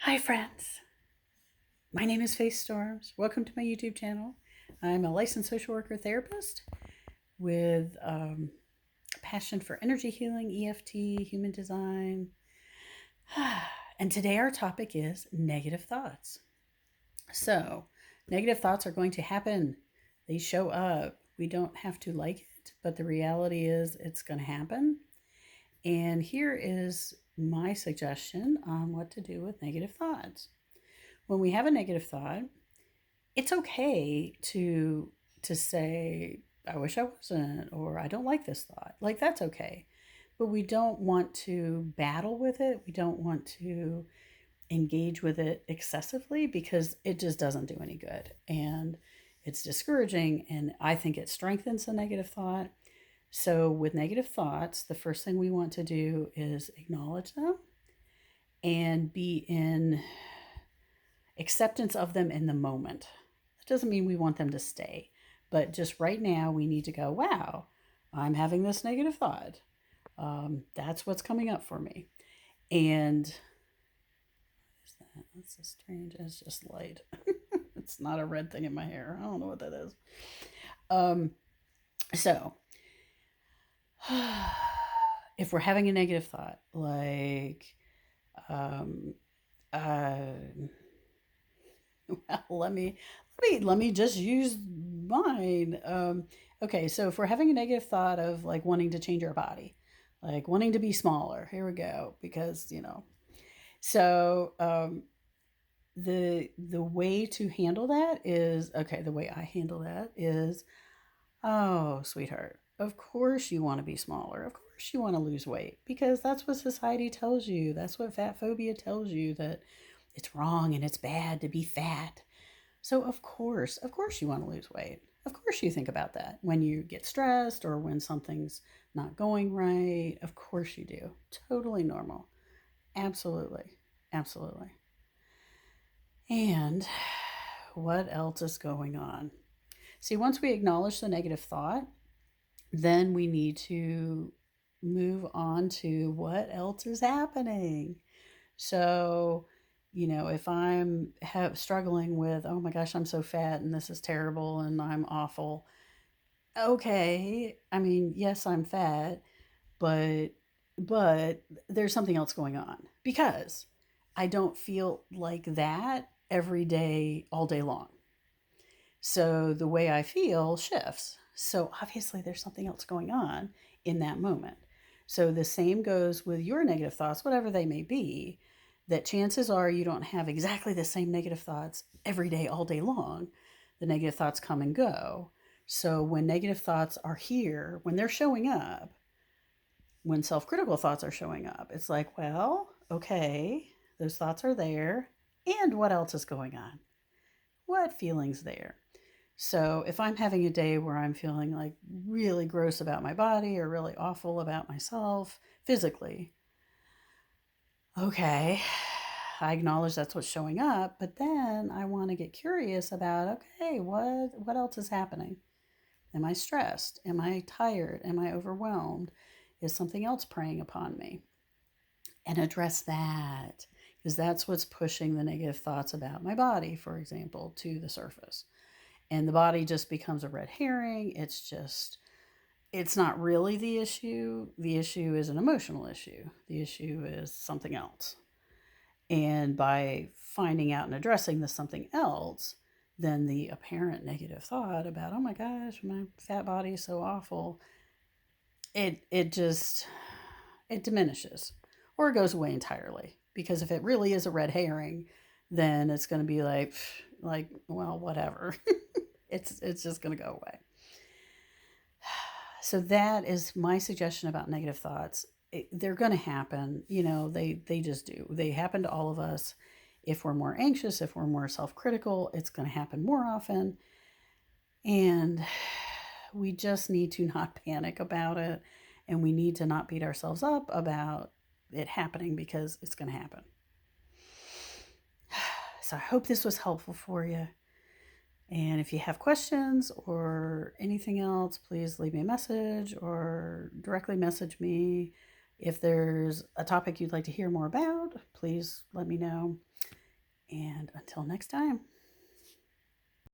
Hi, friends. My name is Faith Storms. Welcome to my YouTube channel. I'm a licensed social worker therapist with a passion for energy healing, EFT, human design. And today our topic is negative thoughts. So, negative thoughts are going to happen, they show up. We don't have to like it, but the reality is it's going to happen. And here is my suggestion on what to do with negative thoughts. When we have a negative thought, it's okay to say I wish I wasn't, or I don't like this thought. Like, that's okay. But we don't want to battle with it. We don't want to engage with it excessively because it just doesn't do any good. And it's discouraging. And I think it strengthens the negative thought. So, with negative thoughts, the first thing we want to do is acknowledge them and be in acceptance of them in the moment. That doesn't mean we want them to stay, but just right now we need to go, wow, I'm having this negative thought. That's what's coming up for me. And is that? That's so strange. It's just light. It's not a red thing in my hair. I don't know what that is. Um, so, if we're having a negative thought, like, um, uh, well, let me just use mine. Okay, so if we're having a negative thought of like wanting to change our body, like wanting to be smaller, here we go, because so the way to handle that is okay. The way I handle that is, oh, sweetheart, of course you want to be smaller. Of course you want to lose weight because that's what society tells you. That's what fat phobia tells you, that it's wrong and it's bad to be fat. So of course you want to lose weight. Of course you think about that when you get stressed or when something's not going right. Of course you do. Totally normal. Absolutely. Absolutely. And what else is going on? See, once we acknowledge the negative thought, then we need to move on to what else is happening. So, if I'm struggling with, oh my gosh, I'm so fat and this is terrible and I'm awful. Okay, I mean, yes, I'm fat, but there's something else going on because I don't feel like that every day all day long. So the way I feel shifts. So obviously there's something else going on in that moment. So the same goes with your negative thoughts, whatever they may be, that chances are you don't have exactly the same negative thoughts every day, all day long. The negative thoughts come and go. So when negative thoughts are here, when they're showing up, when self critical thoughts are showing up, it's like, well, okay, those thoughts are there. And what else is going on? What feelings there? So if I'm having a day where I'm feeling like really gross about my body or really awful about myself physically, okay, I acknowledge that's what's showing up, but then I want to get curious about, okay, what else is happening? Am I stressed? Am I tired? Am I overwhelmed? Is something else preying upon me? And address that, because that's what's pushing the negative thoughts about my body, for example, to the surface. And the body just becomes a red herring. It's not really the issue. The issue is an emotional issue. The issue is something else. And by finding out and addressing the something else, then the apparent negative thought about, oh my gosh, my fat body is so awful, it diminishes or it goes away entirely. Because if it really is a red herring, then it's going to be like, well, whatever. It's just going to go away. So that is my suggestion about negative thoughts. They're going to happen. They just do. They happen to all of us. If we're more anxious, if we're more self-critical, it's going to happen more often. And we just need to not panic about it, and we need to not beat ourselves up about it happening because it's going to happen. So I hope this was helpful for you. And if you have questions or anything else, please leave me a message or directly message me If there's a topic you'd like to hear more about, please let me know. And until next time.